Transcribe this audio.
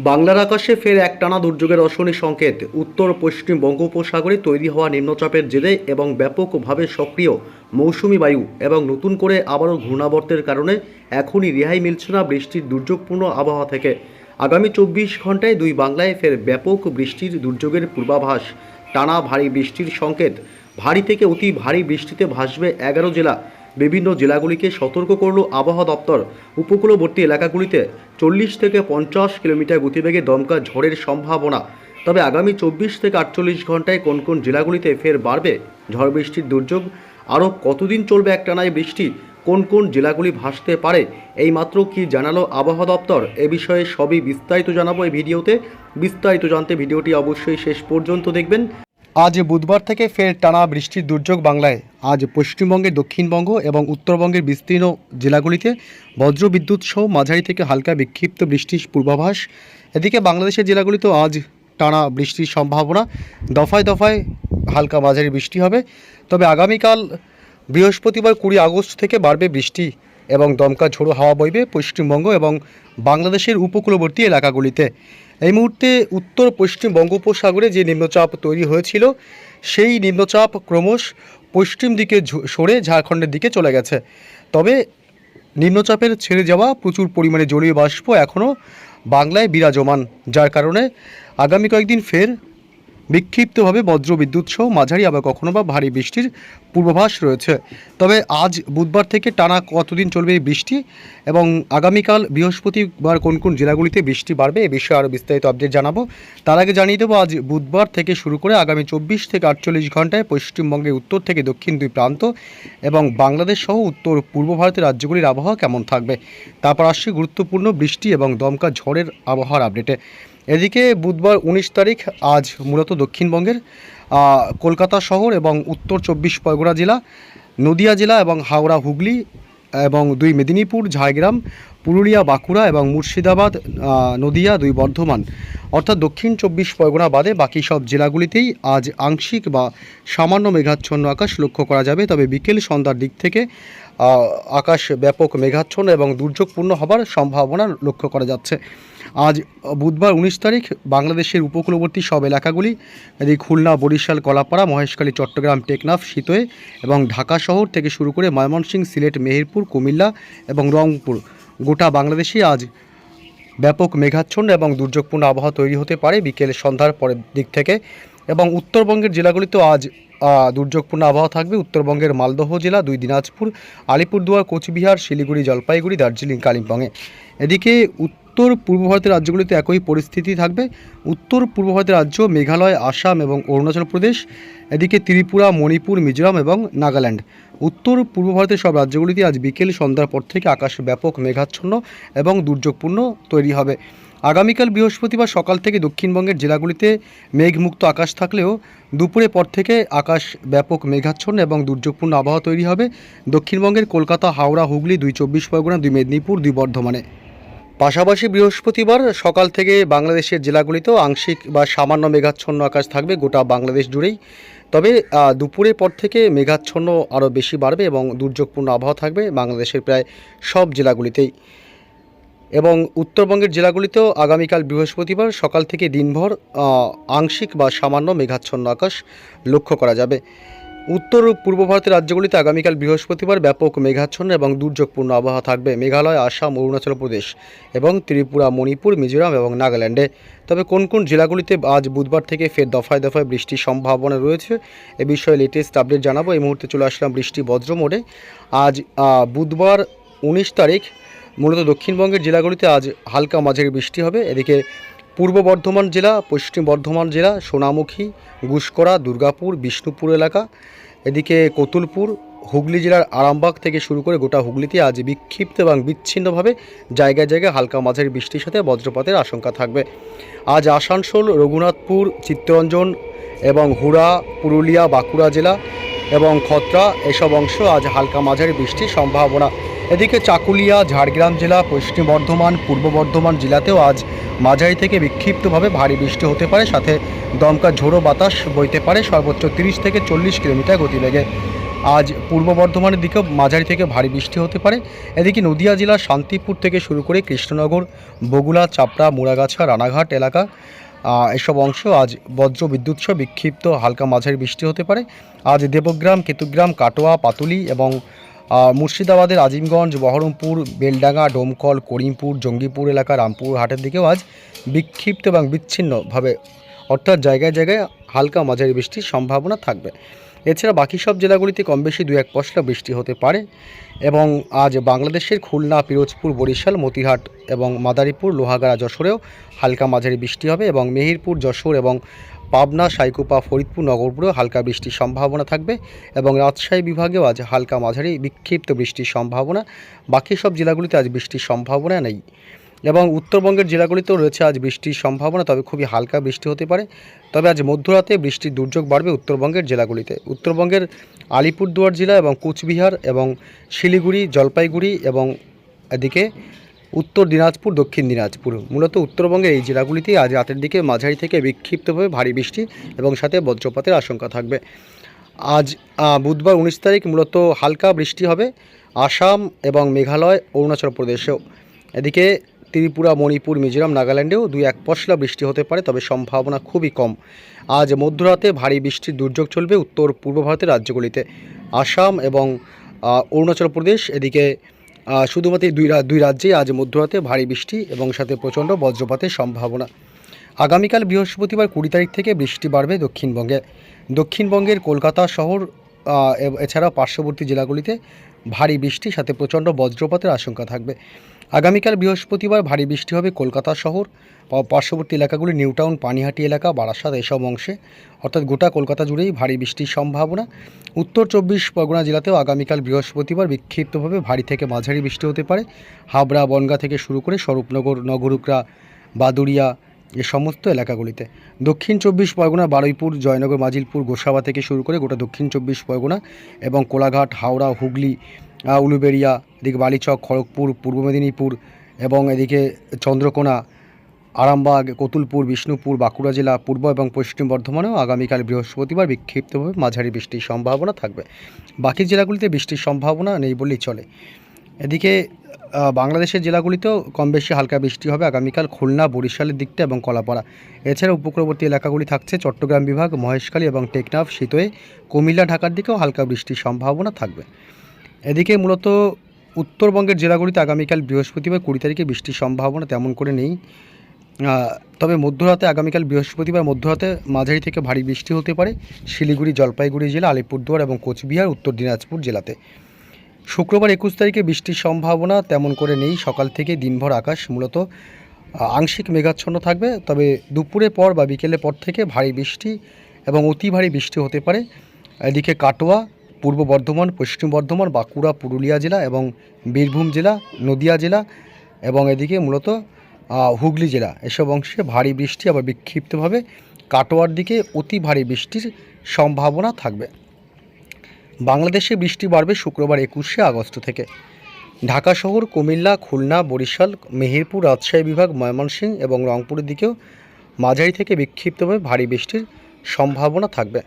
বাংলার আকাশে ফের একটানা দুর্যোগের অশনি সংকেত। উত্তর পশ্চিম বঙ্গোপসাগরে তৈরি হওয়া নিম্নচাপের জেরে এবং ব্যাপকভাবে সক্রিয় মৌসুমি বায়ু এবং নতুন করে আবারও ঘূর্ণাবর্তের কারণে এখনই রেহাই মিলছে না বৃষ্টির দুর্যোগপূর্ণ আবহাওয়া থেকে। আগামী 24 ঘন্টায় দুই বাংলায় ফের ব্যাপক বৃষ্টির দুর্যোগের পূর্বাভাস। টানা ভারী বৃষ্টির সংকেত। ভারী থেকে অতি ভারী বৃষ্টিতে ভাসবে 11 জেলা। বিভিন্ন জেলাগুলিকে সতর্ক করল আবহাওয়া দপ্তর। উপকূলবর্তী এলাকাগুলিতে 40 থেকে 50 কিলোমিটার গতিবেগে দমকা ঝড়ের সম্ভাবনা। তবে আগামী 24 থেকে 48 ঘন্টায় কোন কোন জেলাগুলিতে ফের বাড়বে ঝড় বৃষ্টির দুর্যোগ, আরও কতদিন চলবে একটানায় বৃষ্টি, কোন কোন জেলাগুলি ভাসতে পারে, এইমাত্র কি জানালো আবহাওয়া দপ্তর, এ বিষয়ে সবই বিস্তারিত জানাবো এই ভিডিওতে। বিস্তারিত জানতে ভিডিওটি অবশ্যই শেষ পর্যন্ত দেখবেন। আজ বুধবার থেকে ফের টানা বৃষ্টির দুর্যোগ বাংলায়। আজ পশ্চিমবঙ্গের দক্ষিণবঙ্গ এবং উত্তরবঙ্গের বিস্তীর্ণ জেলাগুলিতে বজ্রবিদ্যুৎ সহ মাঝারি থেকে হালকা বিক্ষিপ্ত বৃষ্টির পূর্বাভাস। এদিকে বাংলাদেশের জেলাগুলিতেও আজ টানা বৃষ্টির সম্ভাবনা। দফায় দফায় হালকা মাঝারি বৃষ্টি হবে। তবে আগামীকাল বৃহস্পতিবার 20 আগস্ট থেকে বাড়বে বৃষ্টি এবং দমকা ঝোড়ো হাওয়া বইবে পশ্চিমবঙ্গ এবং বাংলাদেশের উপকূলবর্তী এলাকাগুলিতে। এই মুহূর্তে উত্তর পশ্চিম বঙ্গোপসাগরে যে নিম্নচাপ তৈরি হয়েছিল, সেই নিম্নচাপ ক্রমশ পশ্চিম দিকে সরে ঝাড়খণ্ডের দিকে চলে গেছে। তবে নিম্নচাপের ছেড়ে যাওয়া প্রচুর পরিমাণে জলীয় বাষ্প এখনও বাংলায় বিরাজমান, যার কারণে আগামী কয়েকদিন ফের বিক্ষিপ্তভাবে বজ্রবিদ্যুৎ সহ মাঝারি আবার কখনো বা ভারী বৃষ্টির পূর্বাভাস রয়েছে। তবে আজ বুধবার থেকে টানা কতদিন চলবে এই বৃষ্টি এবং আগামীকাল বৃহস্পতিবার কোন কোন জেলাগুলিতে বৃষ্টি বাড়বে এ বিষয়ে আরও বিস্তারিত আপডেট জানাবো। তার আগে জানিয়ে দেবো, আজ বুধবার থেকে শুরু করে আগামী 24 থেকে 48 ঘন্টায় পশ্চিমবঙ্গের উত্তর থেকে দক্ষিণ দুই প্রান্ত এবং বাংলাদেশ সহ উত্তর পূর্ব ভারতের রাজ্যগুলির আবহাওয়া কেমন থাকবে। তারপর আসছে গুরুত্বপূর্ণ বৃষ্টি এবং দমকা ঝড়ের আবহাওয়ার আপডেটে। এদিকে বুধবার 19 তারিখ আজ মূলত দক্ষিণবঙ্গের কলকাতা শহর এবং উত্তর 24 পরগনা জেলা, নদিয়া জেলা এবং হাওড়া হুগলি এবং 2 মেদিনীপুর, ঝাড়গ্রাম, পুরুলিয়া, বাঁকুড়া এবং মুর্শিদাবাদ, নদিয়া, 2 বর্ধমান, অর্থাৎ দক্ষিণ 24 পরগনা বাদে বাকি সব জেলাগুলিতেই আজ আংশিক বা সামান্য মেঘাচ্ছন্ন আকাশ লক্ষ্য করা যাবে। তবে বিকেল সন্ধ্যার দিক থেকে আকাশ ব্যাপক মেঘাচ্ছন্ন এবং দুর্যোগপূর্ণ হবার সম্ভাবনা লক্ষ্য করা যাচ্ছে। আজ বুধবার 19 তারিখ বাংলাদেশের উপকূলবর্তী সব এলাকাগুলি, এদিকে খুলনা, বরিশাল, কলাপাড়া, মহেশখালী, চট্টগ্রাম, টেকনাফ, সিতোয়ে এবং ঢাকা শহর থেকে শুরু করে ময়মনসিংহ, সিলেট, মেহেরপুর, কুমিল্লা এবং রংপুর, গোটা বাংলাদেশে আজ ব্যাপক মেঘাচ্ছন্ন এবং দুর্যোগপূর্ণ আবহাওয়া তৈরি হতে পারে বিকেল সন্ধ্যার পরের দিক থেকে। এবং উত্তরবঙ্গের জেলাগুলিতেও আজ দুর্যোগপূর্ণ আবহাওয়া থাকবে। উত্তরবঙ্গের মালদহ জেলা, 2 দিনাজপুর, আলিপুরদুয়ার, কোচবিহার, শিলিগুড়ি, জলপাইগুড়ি, দার্জিলিং, কালিম্পংয়ে। এদিকে উত্তর পূর্ব ভারতের রাজ্যগুলিতে একই পরিস্থিতি থাকবে। উত্তর পূর্ব ভারতের রাজ্য মেঘালয়, আসাম এবং অরুণাচল প্রদেশ, এদিকে ত্রিপুরা, মণিপুর, মিজোরাম এবং নাগাল্যান্ড। উত্তর পূর্ব ভারতের সব রাজ্যগুলিতে আজ বিকেল সন্ধ্যার পর থেকে আকাশ ব্যাপক মেঘাচ্ছন্ন এবং দুর্যোগপূর্ণ তৈরি হবে। আগামীকাল বৃহস্পতিবার সকাল থেকে দক্ষিণবঙ্গের জেলাগুলিতে মেঘমুক্ত আকাশ থাকলেও দুপুরের পর থেকে আকাশ ব্যাপক মেঘাচ্ছন্ন এবং দুর্যোগপূর্ণ আবহাওয়া তৈরি হবে দক্ষিণবঙ্গের কলকাতা, হাওড়া, হুগলি, 2 24 পরগনা, 2 মেদিনীপুর, 2 বর্ধমানে। পাশাপাশি বৃহস্পতিবার সকাল থেকে বাংলাদেশের জেলাগুলিতেও আংশিক বা সামান্য মেঘাচ্ছন্ন আকাশ থাকবে গোটা বাংলাদেশ জুড়েই। তবে দুপুরের পর থেকে মেঘাচ্ছন্ন আরও বেশি বাড়বে এবং দুর্যোগপূর্ণ আবহাওয়া থাকবে বাংলাদেশের প্রায় সব জেলাগুলিতেই। এবং উত্তরবঙ্গের জেলাগুলিতেও আগামীকাল বৃহস্পতিবার সকাল থেকে দিনভর আংশিক বা সামান্য মেঘাচ্ছন্ন আকাশ লক্ষ্য করা যাবে। উত্তর পূর্ব ভারতের রাজ্যগুলিতে আগামীকাল বৃহস্পতিবার ব্যাপক মেঘাচ্ছন্ন এবং দুর্যোগপূর্ণ আবহাওয়া থাকবে মেঘালয়, আসাম, অরুণাচল প্রদেশ এবং ত্রিপুরা, মণিপুর, মিজোরাম এবং নাগাল্যান্ডে। তবে কোন কোন জেলাগুলিতে আজ বুধবার থেকে ফের দফায় দফায় বৃষ্টির সম্ভাবনা রয়েছে এ বিষয়ে লেটেস্ট আপডেট জানাবো। এই মুহূর্তে চলে আসলাম বৃষ্টি বজ্র মোডে। আজ বুধবার 19 তারিখ মূলত দক্ষিণবঙ্গের জেলাগুলিতে আজ হালকা মাঝারি বৃষ্টি হবে। এদিকে পূর্ব বর্ধমান জেলা, পশ্চিম বর্ধমান জেলা, সোনামুখী, গুসকরা, দুর্গাপুর, বিষ্ণুপুর এলাকা, এদিকে কতুলপুর, হুগলি জেলার আরামবাগ থেকে শুরু করে গোটা হুগলিতে আজ বিক্ষিপ্ত এবং বিচ্ছিন্নভাবে জায়গায় জায়গায় হালকা মাঝারি বৃষ্টির সাথে বজ্রপাতের আশঙ্কা থাকবে। আজ আসানসোল, রঘুনাথপুর, চিত্তরঞ্জন এবং হুড়া, পুরুলিয়া, বাঁকুড়া জেলা এবং খত্রা এসব অংশ আজ হালকা মাঝারি বৃষ্টির সম্ভাবনা। এদিকে চাকুলিয়া, ঝাড়গ্রাম জেলা, পশ্চিম বর্ধমান, পূর্ব বর্ধমান জেলাতেও আজ মাঝারি থেকে বিক্ষিপ্তভাবে ভারী বৃষ্টি হতে পারে, সাথে দমকা ঝোড়ো বাতাস বইতে পারে সর্বোচ্চ 30 থেকে 40 কিলোমিটার গতিবেগে। আজ পূর্ব বর্ধমানের দিকেও মাঝারি থেকে ভারী বৃষ্টি হতে পারে। এদিকে নদিয়া জেলার শান্তিপুর থেকে শুরু করে কৃষ্ণনগর, বগুলা, চাপড়া, মুড়াগাছা, রানাঘাট এলাকা এসব অংশ আজ বজ্র বিদ্যুৎ সহ বিক্ষিপ্ত হালকা মাঝারি বৃষ্টি হতে পারে। আজ দেবগ্রাম, কেতুগ্রাম, কাটোয়া, পাতুলি এবং মুর্শিদাবাদের আজিমগঞ্জ, বহরমপুর, বেলডাঙ্গা, ডোমকল, করিমপুর, জঙ্গিপুর এলাকা, রামপুর হাটের দিকেও আজ বিক্ষিপ্ত এবং বিচ্ছিন্নভাবে অর্থাৎ জায়গায় জায়গায় হালকা মাঝারি বৃষ্টির সম্ভাবনা থাকবে। এছাড়া বাকি সব জেলাগুলিতে কম বেশি 2-1 পশলা বৃষ্টি হতে পারে। এবং আজ বাংলাদেশের খুলনা, পিরোজপুর, বরিশাল, মতিহাট এবং মাদারীপুর, লোহাগাড়া, যশোরেও হালকা মাঝারি বৃষ্টি হবে এবং মেহেরপুর, যশোর এবং পাবনা, সাইকুপা, ফরিদপুর, নগরপুরেও হালকা বৃষ্টির সম্ভাবনা থাকবে এবং রাজশাহী বিভাগেও আজ হালকা মাঝারি বিক্ষিপ্ত বৃষ্টির সম্ভাবনা। বাকি সব জেলাগুলিতে আজ বৃষ্টির সম্ভাবনা নেই এবং উত্তরবঙ্গের জেলাগুলিতেও রয়েছে আজ বৃষ্টির সম্ভাবনা, তবে খুবই হালকা বৃষ্টি হতে পারে। তবে আজ মধ্যরাতে বৃষ্টির দুর্যোগ বাড়বে উত্তরবঙ্গের জেলাগুলিতে। উত্তরবঙ্গের আলিপুরদুয়ার জেলা এবং কুচবিহার এবং শিলিগুড়ি, জলপাইগুড়ি এবং এদিকে উত্তর দিনাজপুর, দক্ষিণ দিনাজপুর, মূলত উত্তরবঙ্গের এই জেলাগুলিতেই আজ রাতের দিকে মাঝারি থেকে বিক্ষিপ্তভাবে ভারী বৃষ্টি এবং সাথে বজ্রপাতের আশঙ্কা থাকবে। আজ বুধবার 19 তারিখ মূলত হালকা বৃষ্টি হবে আসাম এবং মেঘালয়, অরুণাচল প্রদেশেও। এদিকে ত্রিপুরা, মণিপুর, মিজোরাম, নাগাল্যান্ডেও 2-1 পশলা বৃষ্টি হতে পারে, তবে সম্ভাবনা খুবই কম। আজ মধ্যরাতে ভারী বৃষ্টির দুর্যোগ চলবে উত্তর পূর্ব ভারতের রাজ্যগুলিতে, আসাম এবং অরুণাচল প্রদেশ। এদিকে শুধুমাত্র দুই রাজ্যেই আজ মধ্যরাতে ভারী বৃষ্টি এবং সাথে প্রচণ্ড বজ্রপাতের সম্ভাবনা। আগামীকাল বৃহস্পতিবার 20 তারিখ থেকে বৃষ্টি বাড়বে দক্ষিণবঙ্গে। দক্ষিণবঙ্গের কলকাতা শহর এছাড়া পার্শ্ববর্তী জেলাগুলিতে ভারী বৃষ্টি সাথে প্রচণ্ড বজ্রপাতের আশঙ্কা থাকবে। আগামীকাল বৃহস্পতিবার ভারী বৃষ্টি হবে কলকাতা শহর, পার্শ্ববর্তী এলাকাগুলি, নিউটাউন, পানিহাটি এলাকা, বারাসাত এসব অংশে, অর্থাৎ গোটা কলকাতা জুড়েই ভারী বৃষ্টির সম্ভাবনা। উত্তর 24 পরগনা জেলাতেও আগামীকাল বৃহস্পতিবার বিক্ষিপ্তভাবে ভারী থেকে মাঝারি বৃষ্টি হতে পারে। হাবড়া, বনগাঁ থেকে শুরু করে স্বরূপনগর, নগরুকরা, বাদুড়িয়া এ সমস্ত এলাকাগুলিতে। দক্ষিণ 24 পরগনা বারুইপুর, জয়নগর, মাজিলপুর, গোসাবা থেকে শুরু করে গোটা দক্ষিণ 24 পরগনা এবং কোলাঘাট, হাওড়া, হুগলি, উলুবেড়িয়া, এদিকে বালিচক, খড়গপুর, পূর্ব মেদিনীপুর এবং এদিকে চন্দ্রকোনা, আরামবাগ, কতুলপুর, বিষ্ণুপুর, বাঁকুড়া জেলা, পূর্ব এবং পশ্চিম বর্ধমানেও আগামীকাল বৃহস্পতিবার বিক্ষিপ্তভাবে মাঝারি বৃষ্টির সম্ভাবনা থাকবে। বাকি জেলাগুলিতে বৃষ্টির সম্ভাবনা নেই বললেই চলে। এদিকে বাংলাদেশের জেলাগুলিতেও কম বেশি হালকা বৃষ্টি হবে আগামীকাল খুলনা, বরিশালের দিকটা এবং কলাপাড়া। এছাড়া উপকূলবর্তী এলাকাগুলি থাকছে চট্টগ্রাম বিভাগ, মহেশখালী এবং টেকনাফ, শীতয়ে, কুমিল্লা, ঢাকার দিকেও হালকা বৃষ্টির সম্ভাবনা থাকবে। এদিকে মূলত উত্তরবঙ্গের জেলাগুলিতে আগামীকাল বৃহস্পতিবার 20 তারিখে বৃষ্টির সম্ভাবনা তেমন করে নেই। তবে মধ্যরাতে আগামীকাল বৃহস্পতিবার মধ্যরাতে মাঝারি থেকে ভারী বৃষ্টি হতে পারে শিলিগুড়ি, জলপাইগুড়ি জেলা, আলিপুরদুয়ার এবং কোচবিহার, উত্তর দিনাজপুর জেলাতে। শুক্রবার 21 তারিখে বৃষ্টির সম্ভাবনা তেমন করে নেই। সকাল থেকে দিনভর আকাশ মূলত আংশিক মেঘাচ্ছন্ন থাকবে, তবে দুপুরের পর বা বিকেলের পর থেকে ভারী বৃষ্টি এবং অতি ভারী বৃষ্টি হতে পারে। এদিকে কাটোয়া, পূর্ব বর্ধমান, পশ্চিম বর্ধমান, বাঁকুড়া, পুরুলিয়া জেলা এবং বীরভূম জেলা, নদিয়া জেলা এবং এদিকে মূলত হুগলি জেলা এসব অংশে ভারী বৃষ্টি, আবার বিক্ষিপ্তভাবে কাটোয়ার দিকে অতি ভারী বৃষ্টির সম্ভাবনা থাকবে। বাংলাদেশে বৃষ্টি বাড়বে শুক্রবার 21শে আগস্ট থেকে। ঢাকা শহর, কুমিল্লা, খুলনা, বরিশাল, মেহেরপুর, রাজশাহী বিভাগ, ময়মনসিংহ এবং রংপুরের দিকেও মাঝারি থেকে বিক্ষিপ্তভাবে ভারী বৃষ্টির সম্ভাবনা থাকবে।